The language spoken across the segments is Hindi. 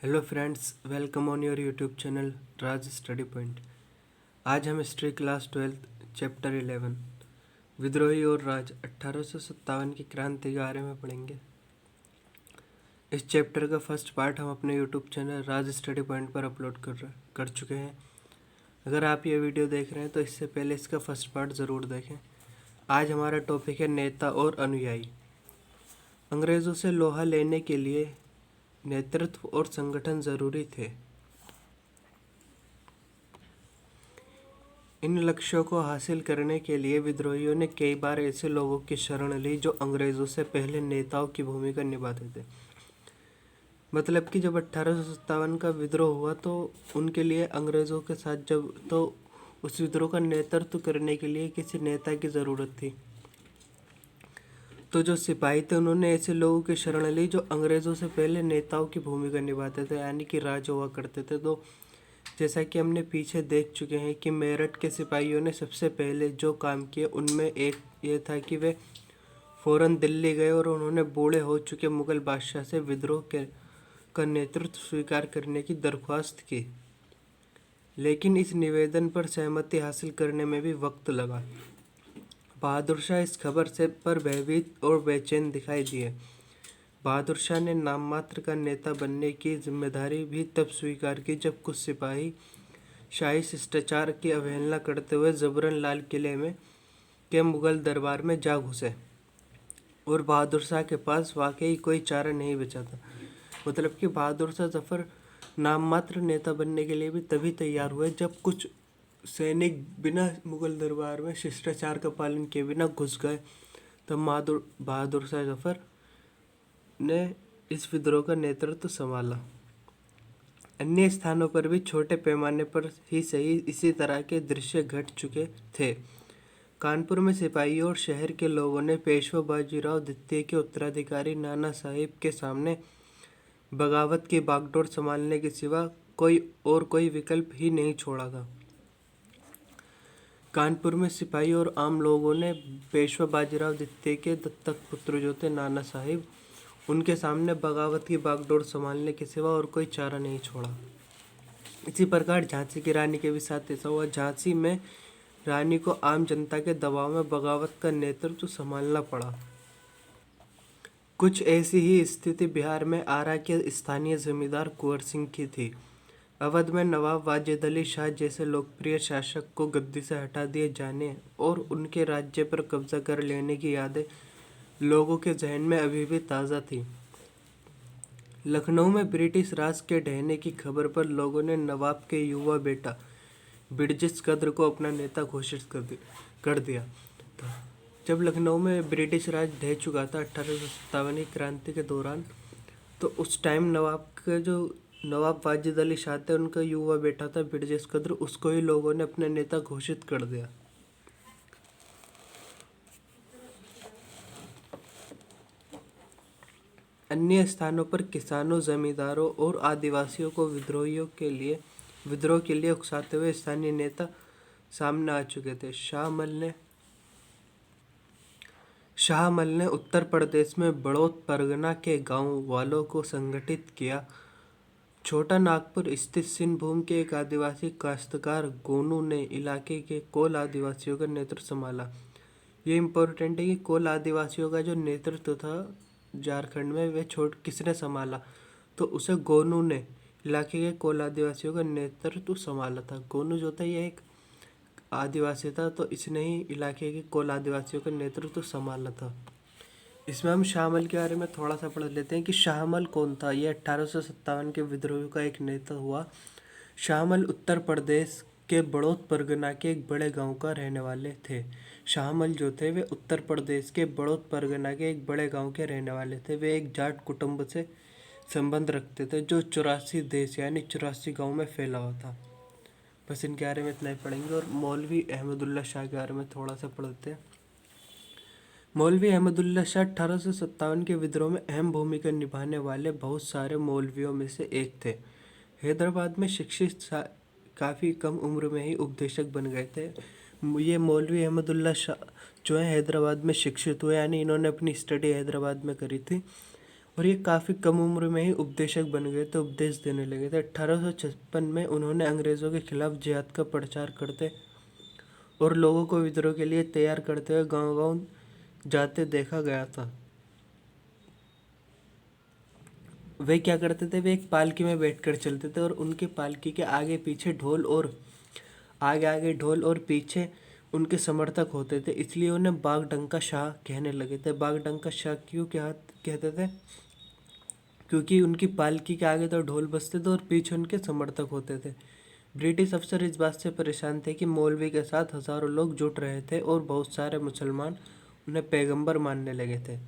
Hello friends, welcome on your YouTube channel Raj study point. आज हम हिस्ट्री क्लास 12 चैप्टर 11 विद्रोही और राज 1857 की क्रांति के बारे में पढ़ेंगे। इस चैप्टर का फर्स्ट पार्ट हम अपने यूट्यूब चैनल राज स्टडी पॉइंट पर अपलोड कर चुके हैं। अगर आप ये वीडियो देख रहे हैं तो इससे पहले इसका फर्स्ट पार्ट ज़रूर देखें। आज हमारा टॉपिक है नेता और अनुयायी। अंग्रेज़ों से लोहा लेने के लिए नेतृत्व और संगठन जरूरी थे। इन लक्ष्यों को हासिल करने के लिए विद्रोहियों ने कई बार ऐसे लोगों की शरण ली जो अंग्रेज़ों से पहले नेताओं की भूमिका निभाते थे। मतलब कि जब 1857 का विद्रोह हुआ तो उनके लिए अंग्रेज़ों के साथ तो उस विद्रोह का नेतृत्व करने के लिए किसी नेता की ज़रूरत थी। तो जो सिपाही थे उन्होंने ऐसे लोगों की शरण ली जो अंग्रेज़ों से पहले नेताओं की भूमिका निभाते थे, यानी कि राज हुआ करते थे। तो जैसा कि हमने पीछे देख चुके हैं कि मेरठ के सिपाहियों ने सबसे पहले जो काम किए उनमें एक ये था कि वे फ़ौरन दिल्ली गए और उन्होंने बूढ़े हो चुके मुग़ल बादशाह से विद्रोह का नेतृत्व स्वीकार करने की दरख्वास्त की। लेकिन इस निवेदन पर सहमति हासिल करने में भी वक्त लगा। बहादुर शाह इस खबर से पर भयभीत और बेचैन दिखाई दिए। बहादुर शाह ने नाम मात्र का नेता बनने की जिम्मेदारी भी तब स्वीकार की जब कुछ सिपाही शाही शिष्टाचार की अवहेलना करते हुए जबरन लाल किले में के मुगल दरबार में जा घुसे और बहादुर शाह के पास वाकई कोई चारा नहीं बचा था। मतलब कि बहादुर शाह जफर नाम मात्र नेता बनने के लिए भी तभी तैयार हुए जब कुछ सैनिक बिना मुगल दरबार में शिष्टाचार का पालन किए बिना घुस गए। तब बहादुर शाह जफर ने इस विद्रोह का नेतृत्व संभाला। अन्य स्थानों पर भी छोटे पैमाने पर ही सही इसी तरह के दृश्य घट चुके थे। कानपुर में सिपाहियों और शहर के लोगों ने पेशवा बाजीराव द्वितीय के उत्तराधिकारी नाना साहिब के सामने बगावत की बागडोर संभालने के सिवा कोई विकल्प ही नहीं छोड़ा था। कानपुर में सिपाही और आम लोगों ने पेशवा बाजीराव द्वितीय के दत्तक पुत्र जो थे नाना साहिब, उनके सामने बगावत की बागडोर संभालने के सिवा और कोई चारा नहीं छोड़ा। इसी प्रकार झांसी की रानी के भी साथ ऐसा हुआ। झांसी में रानी को आम जनता के दबाव में बगावत का नेतृत्व संभालना पड़ा। कुछ ऐसी ही स्थिति बिहार में आरा के स्थानीय जमींदार कुंवर सिंह की थी। अवध में नवाब वाजिद अली शाह जैसे लोकप्रिय शासक को गद्दी से हटा दिए जाने और उनके राज्य पर कब्जा कर लेने की यादें लोगों के जहन में अभी भी ताज़ा थी। लखनऊ में ब्रिटिश राज के ढहने की खबर पर लोगों ने नवाब के युवा बेटा बिरजिस कद्र को अपना नेता घोषित कर दिया था। जब लखनऊ में ब्रिटिश राज ढह चुका था 1857 की क्रांति के दौरान, तो उस टाइम नवाब वाजिद अली शाह थे, उनका युवा बेटा था बिरजिस कद्र, उसको ही लोगों ने अपना नेता घोषित कर दिया। अन्य स्थानों पर किसानों, जमींदारों और आदिवासियों को विद्रोह के लिए उकसाते हुए स्थानीय नेता सामने आ चुके थे। शाहमल ने उत्तर प्रदेश में बड़ौत परगना के गांव वालों को संगठित किया। छोटा नागपुर स्थित सिंहभूम के एक आदिवासी काश्तकार गोनू ने इलाके के कोल आदिवासियों का नेतृत्व संभाला। ये इम्पोर्टेंट है कि कोल आदिवासियों का जो नेतृत्व था झारखंड में वे किसने संभाला, तो उसे गोनू ने इलाके के कोल आदिवासियों का नेतृत्व संभाला था। गोनू जो था ये एक आदिवासी था, तो इसने ही इलाके के कोल आदिवासियों का नेतृत्व संभाला था। इसमें हम शाहमल के बारे में थोड़ा सा पढ़ लेते हैं कि शाहमल कौन था। ये 1857 के विद्रोह का एक नेता हुआ। शाहमल उत्तर प्रदेश के बड़ौत परगना के एक बड़े गांव का रहने वाले थे। शाहमल जो थे वे उत्तर प्रदेश के बड़ौत परगना के एक बड़े गांव के रहने वाले थे। वे एक जाट कुटुंब से संबंध रखते थे जो 84 देश यानी 84 गांव में फैला हुआ था। बस इनके बारे में इतना ही पढ़ेंगे और मौलवी अहमदुल्ला शाह के बारे में थोड़ा सा पढ़ते हैं। मौलवी अहमदुल्ला शाह 1857 के विद्रोह में अहम भूमिका निभाने वाले बहुत सारे मौलवियों में से एक थे। हैदराबाद में शिक्षित काफ़ी कम उम्र में ही उपदेशक बन गए थे। ये मौलवी अहमदुल्ला शाह जो है हैदराबाद में शिक्षित हुए, यानी इन्होंने अपनी स्टडी हैदराबाद में करी थी और ये काफ़ी कम उम्र में ही उपदेशक बन गए थे, उपदेश देने लगे थे। 1856 में उन्होंने अंग्रेज़ों के खिलाफ जिहाद का प्रचार करते और लोगों को विद्रोह के लिए तैयार करते हुए गांव-गांव जाते देखा गया था। वे क्या करते थे, वे एक पालकी में बैठकर चलते थे और उनकी पालकी के आगे पीछे ढोल और ढोल और पीछे उनके समर्थक होते थे, इसलिए उन्हें बागडंका शाह कहने लगे थे। बागडंका शाह क्यों कहते थे? क्योंकि उनकी पालकी के आगे तो ढोल बजते थे और पीछे उनके समर्थक होते थे। ब्रिटिश अफसर इस बात से परेशान थे कि मौलवी के साथ हजारों लोग जुट रहे थे और बहुत सारे मुसलमान उन्हें पैगंबर मानने लगे थे।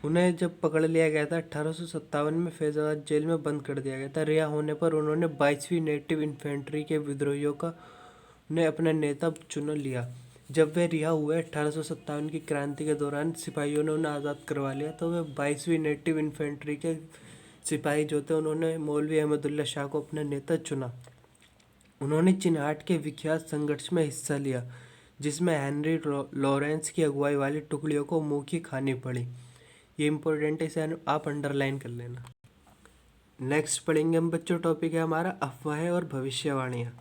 उन्हें जब पकड़ लिया गया था 1857 में फैजाबाद जेल में बंद कर दिया गया था। रिहा होने पर उन्होंने 22वीं नेटिव इन्फेंट्री के विद्रोहियों का ने अपना नेता चुन लिया। जब वे रिहा हुए 1857 की क्रांति के दौरान सिपाहियों ने उन्हें आज़ाद करवा लिया, तो वे 22वीं नेटिव इन्फेंट्री के सिपाही जो थे उन्होंने मौलवी अहमदुल्ला शाह को अपना नेता चुना। उन्होंने चिन्हाट के विख्यात संघर्ष में हिस्सा लिया, जिसमें हेनरी लॉरेंस की अगुवाई वाली टुकड़ियों को मुँह की खानी पड़ी। ये इम्पोर्टेंट है, इसे आप अंडरलाइन कर लेना। नेक्स्ट पढ़ेंगे हम बच्चों, टॉपिक है हमारा अफवाहें और भविष्यवाणियाँ।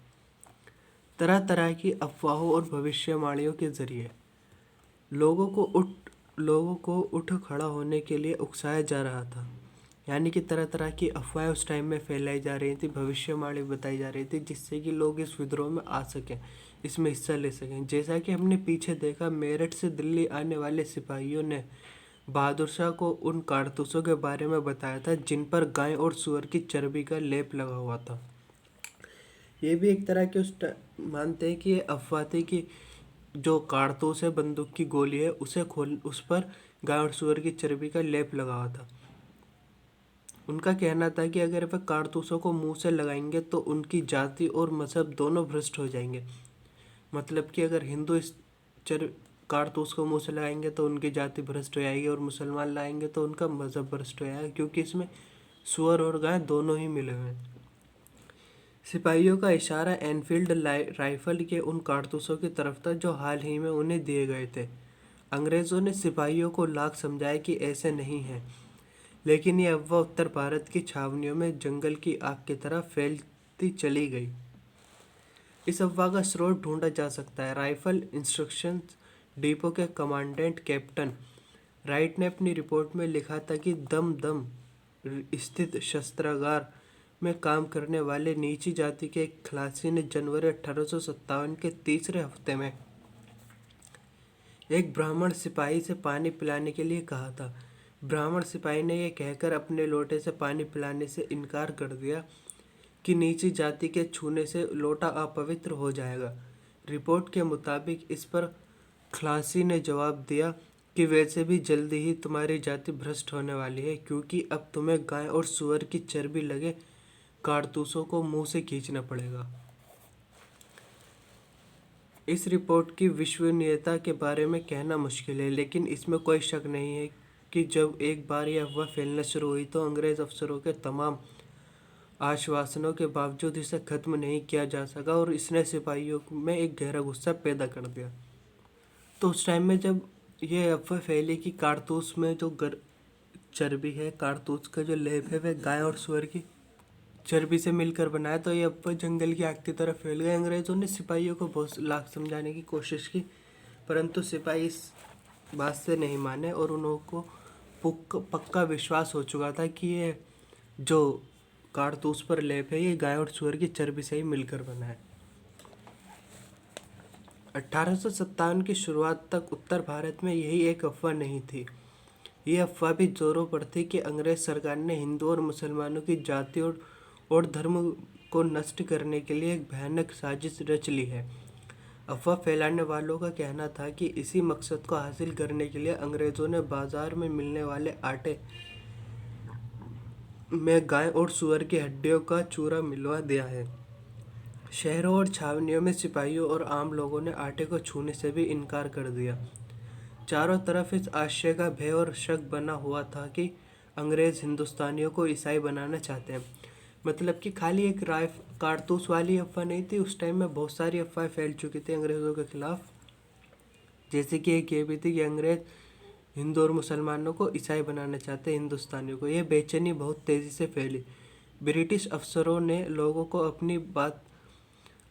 तरह तरह की अफवाहों और भविष्यवाणियों के जरिए लोगों को उठ खड़ा होने के लिए उकसाया जा रहा था। यानी कि तरह तरह की अफवाहें उस टाइम में फैलाई जा रही थी, भविष्यवाणी बताई जा रही थी, जिससे कि लोग इस विद्रोह में आ सकें, इसमें हिस्सा ले सकें। जैसा कि हमने पीछे देखा, मेरठ से दिल्ली आने वाले सिपाहियों ने बहादुर शाह को उन कारतूसों के बारे में बताया था जिन पर गाय और सुअर की चर्बी का लेप लगा हुआ था। ये भी एक तरह के मानते हैं कि ये अफवाह थी कि जो कारतूस है, बंदूक की गोली है, उस पर गाय और सुअर की चर्बी का लेप लगा हुआ था। उनका कहना था कि अगर वे कारतूसों को मुंह से लगाएंगे तो उनकी जाति और मजहब दोनों भ्रष्ट हो जाएंगे। मतलब कि अगर हिंदू इस कारतूस को मुंह से लगाएंगे तो उनकी जाति भ्रष्ट हो जाएगी, और मुसलमान लाएंगे तो उनका मजहब भ्रष्ट हो जाएगा, क्योंकि इसमें सुअर और गाय दोनों ही मिले हुए हैं। सिपाहियों का इशारा एनफील्ड राइफल के उन कारतूसों की तरफ था जो हाल ही में उन्हें दिए गए थे। अंग्रेज़ों ने सिपाहियों को लाख समझाया कि ऐसे नहीं है, लेकिन ये अफवाह उत्तर भारत की छावनियों में जंगल की आग की तरह फैलती चली गई। इस अफवाह का स्रोत ढूंढा जा सकता है। राइफल इंस्ट्रक्शन डिपो के कमांडेंट कैप्टन राइट ने अपनी रिपोर्ट में लिखा था कि दम स्थित शस्त्रागार में काम करने वाले नीची जाति के एक खलासी ने जनवरी 1857 के तीसरे हफ्ते में एक ब्राह्मण सिपाही से पानी पिलाने के लिए कहा था। ब्राह्मण सिपाही ने यह कहकर अपने लोटे से पानी पिलाने से इनकार कर दिया कि नीची जाति के छूने से लोटा अपवित्र हो जाएगा। रिपोर्ट के मुताबिक इस पर खलासी ने जवाब दिया कि वैसे भी जल्दी ही तुम्हारी जाति भ्रष्ट होने वाली है, क्योंकि अब तुम्हें गाय और सुअर की चर्बी लगे कारतूसों को मुंह से खींचना पड़ेगा। इस रिपोर्ट की विश्वसनीयता के बारे में कहना मुश्किल है, लेकिन इसमें कोई शक नहीं है कि जब एक बार यह अफवाह फैलना शुरू हुई तो अंग्रेज़ अफसरों के तमाम आश्वासनों के बावजूद इसे खत्म नहीं किया जा सका, और इसने सिपाहियों में एक गहरा गुस्सा पैदा कर दिया। तो उस टाइम में जब ये अफवाह फैली कि कारतूस में जो चर्बी है, कारतूस का जो लेप है, वह गाय और सुअर की चर्बी से मिलकर बनाया, तो ये अफवाह जंगल की आग की तरफ फैल गई। अंग्रेज़ों ने सिपाहियों को बहुत लाख समझाने की कोशिश की, परंतु सिपाही इस बात से नहीं माने, और उनको पक्का विश्वास हो चुका था कि ये जो कारतूस पर लेप है ये गाय और सुअर की चर्बी से ही मिलकर बना है। 1857 की शुरुआत तक उत्तर भारत में यही एक अफवाह नहीं थी। ये अफवाह भी जोरों पर थी कि अंग्रेज सरकार ने हिंदू और मुसलमानों की जाति और धर्म को नष्ट करने के लिए एक भयानक साजिश रच ली है। अफवाह फैलाने वालों का कहना था कि इसी मकसद को हासिल करने के लिए अंग्रेज़ों ने बाजार में मिलने वाले आटे में गाय और सुअर की हड्डियों का चूरा मिलवा दिया है। शहरों और छावनियों में सिपाहियों और आम लोगों ने आटे को छूने से भी इनकार कर दिया। चारों तरफ इस आशय का भय और शक बना हुआ था कि अंग्रेज़ हिंदुस्तानियों को ईसाई बनाना चाहते हैं। मतलब कि खाली एक कारतूस वाली अफवाह नहीं थी, उस टाइम में बहुत सारी अफवाहें फैल चुकी थी अंग्रेज़ों के खिलाफ। जैसे कि एक ये भी थी कि अंग्रेज़ हिंदू और मुसलमानों को ईसाई बनाना चाहते हिंदुस्तानियों को। यह बेचैनी बहुत तेज़ी से फैली। ब्रिटिश अफसरों ने लोगों को अपनी बात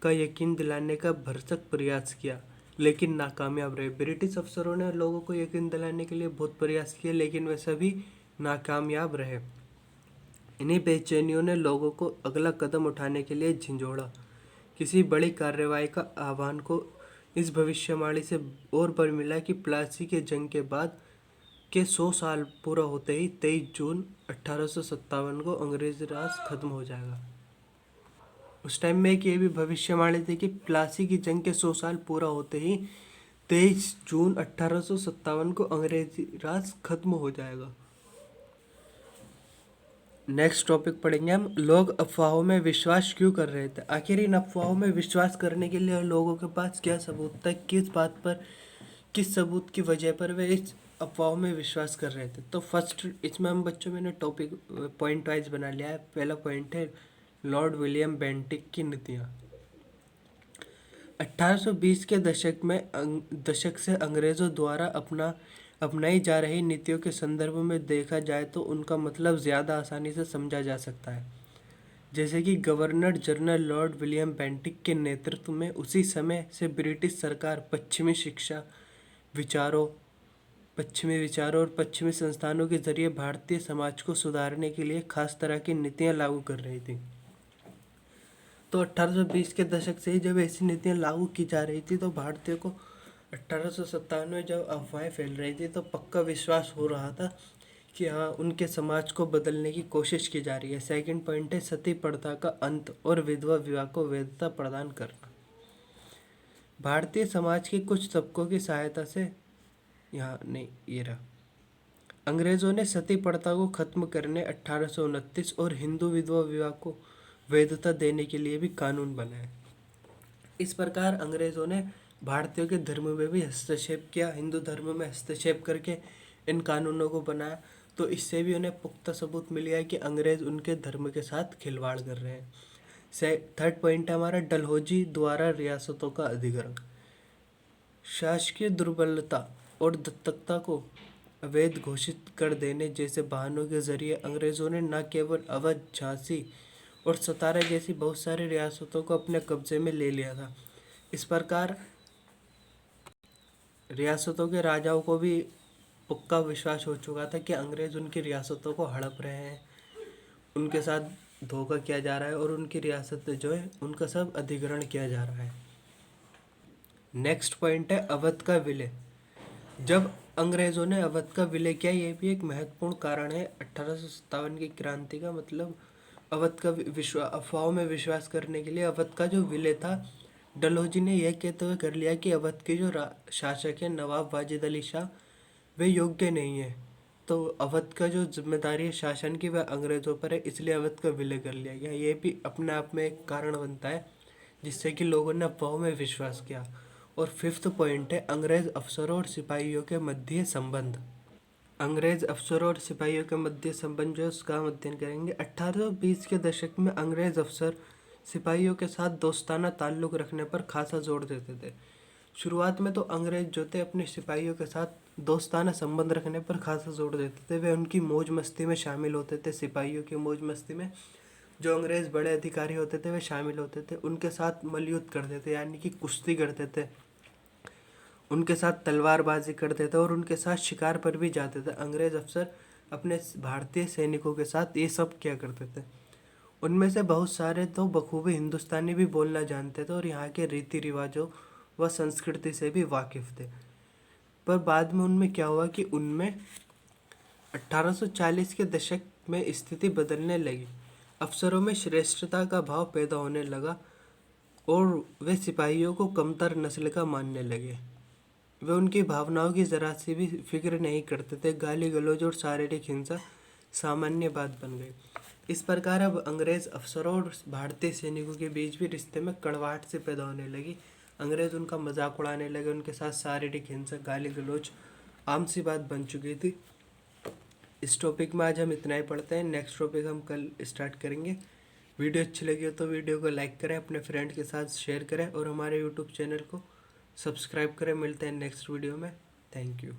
का यकीन दिलाने का भरसक प्रयास किया, लेकिन नाकामयाब रहे। ब्रिटिश अफसरों ने लोगों को यकीन दिलाने के लिए बहुत प्रयास किए, लेकिन वे सभी नाकामयाब रहे। इन्हीं बेचैनियों ने लोगों को अगला कदम उठाने के लिए झिंझोड़ा। किसी बड़ी कार्रवाई का आह्वान को इस भविष्यवाणी से और बल मिला कि प्लासी के जंग के बाद के 100 साल पूरा होते ही 23 जून 1857 को अंग्रेज राज खत्म हो जाएगा। उस टाइम में एक ये भी भविष्यवाणी थी कि प्लासी की जंग के 100 साल पूरा होते ही 23 जून 1857 को अंग्रेजी राज खत्म हो जाएगा। नेक्स्ट टॉपिक पढ़ेंगे हम, लोग अफवाहों में विश्वास क्यों कर रहे थे। आखिर इन अफवाहों में विश्वास करने के लिए लोगों के पास क्या सबूत था, किस बात पर, किस सबूत की वजह पर वे इस अफवाहों में विश्वास कर रहे थे। तो फर्स्ट इसमें हम बच्चों मैंने टॉपिक पॉइंट वाइज बना लिया है। पहला पॉइंट है लॉर्ड विलियम बेंटिक की नीतियाँ। 1820 के दशक से अंग्रेज़ों द्वारा अपनाई जा रही नीतियों के संदर्भ में देखा जाए तो उनका मतलब ज़्यादा आसानी से समझा जा सकता है। जैसे कि governor general Lord William Bentinck के नेतृत्व में उसी समय से ब्रिटिश सरकार पश्चिमी विचारों और पश्चिमी संस्थानों के जरिए भारतीय समाज को सुधारने के लिए खास तरह की नीतियाँ लागू कर रही थी। तो 1820 के दशक से ही जब ऐसी नीतियाँ लागू की जा रही थी तो भारतीयों को 1857 में जब अफवाहें फैल रही थी तो पक्का विश्वास हो रहा था कि हाँ, उनके समाज को बदलने की कोशिश की जा रही है। सेकंड पॉइंट है सती प्रथा का अंत और विधवा विवाह को वैधता प्रदान करना। भारतीय समाज के कुछ तबकों की सहायता से अंग्रेजों ने सती प्रथा को खत्म करने 1829 और हिंदू विधवा विवाह को वैधता देने के लिए भी कानून बनाए। इस प्रकार अंग्रेजों ने भारतीयों के धर्म में भी हस्तक्षेप किया, हिंदू धर्म में हस्तक्षेप करके इन कानूनों को बनाया। तो इससे भी उन्हें पुख्ता सबूत मिल गया कि अंग्रेज उनके धर्म के साथ खिलवाड़ कर रहे हैं। थर्ड पॉइंट है हमारा डलहौजी द्वारा रियासतों का अधिग्रहण। शासकीय दुर्बलता और दत्तकता को अवैध घोषित कर देने जैसे बहानों के जरिए अंग्रेजों ने न केवल अवध, झांसी और सतारा जैसी बहुत सारी रियासतों को अपने कब्जे में ले लिया था। इस प्रकार रियासतों के राजाओं को भी पक्का विश्वास हो चुका था कि अंग्रेज उनकी रियासतों को हड़प रहे हैं, उनके साथ धोखा किया जा रहा है और उनकी रियासत जो है उनका सब अधिग्रहण किया जा रहा है। नेक्स्ट पॉइंट है अवध का विलय। जब अंग्रेजों ने अवध का विलय किया, ये भी एक महत्वपूर्ण कारण है 1857 की क्रांति का। मतलब अवध का अफवाहों में विश्वास करने के लिए अवध का जो विलय था, डलहौजी ने यह कहते हुए कर लिया कि अवध के जो शासक है नवाब वाजिद अली शाह, वे योग्य नहीं है, तो अवध का जो जिम्मेदारी है शासन की वह अंग्रेज़ों पर है, इसलिए अवध का विलय कर लिया गया। ये भी अपने आप में एक कारण बनता है जिससे कि लोगों ने अफवाहों में विश्वास किया। और फिफ्थ पॉइंट है अंग्रेज अफसरों और सिपाहियों के मध्य संबंध। अंग्रेज अफसरों और सिपाहियों के मध्य संबंध जो है उसका हम अध्ययन करेंगे। 1820 के दशक में अंग्रेज अफसर सिपाहियों के साथ दोस्ताना ताल्लुक़ रखने पर खासा जोर देते थे। शुरुआत में तो अंग्रेज जो थे अपने सिपाहियों के साथ दोस्ताना संबंध रखने पर खासा जोर देते थे। वे उनकी मौज मस्ती में शामिल होते थे। सिपाहियों की मौज मस्ती में जो अंग्रेज़ बड़े अधिकारी होते थे वे शामिल होते थे, उनके साथ मल्लयुद्ध करते थे, यानी कि कुश्ती करते थे, उनके साथ तलवारबाजी करते थे और उनके साथ शिकार पर भी जाते थे। अंग्रेज अफसर अपने भारतीय सैनिकों के साथ ये सब किया करते थे। उनमें से बहुत सारे तो बखूबी हिंदुस्तानी भी बोलना जानते थे और यहाँ के रीति रिवाजों व संस्कृति से भी वाकिफ़ थे। पर बाद में उनमें क्या हुआ कि उनमें 1840 के दशक में स्थिति बदलने लगी। अफसरों में श्रेष्ठता का भाव पैदा होने लगा और वे सिपाहियों को कमतर नस्ल का मानने लगे। वे उनकी भावनाओं की ज़रा सी भी फिक्र नहीं करते थे। गाली गलौज और शारीरिक हिंसा सामान्य बात बन गई। इस प्रकार अब अंग्रेज़ अफसरों और भारतीय सैनिकों के बीच भी रिश्ते में कड़वाहट से पैदा होने लगी। अंग्रेज़ उनका मजाक उड़ाने लगे, उनके साथ शारीरिक हिंसा, गाली गलौज आम सी बात बन चुकी थी। इस टॉपिक में आज हम इतना ही पढ़ते हैं। नेक्स्ट टॉपिक हम कल स्टार्ट करेंगे। वीडियो अच्छी लगी हो तो वीडियो को लाइक करें, अपने फ्रेंड के साथ शेयर करें और हमारे यूट्यूब चैनल को सब्सक्राइब करें। मिलते हैं नेक्स्ट वीडियो में। Thank you.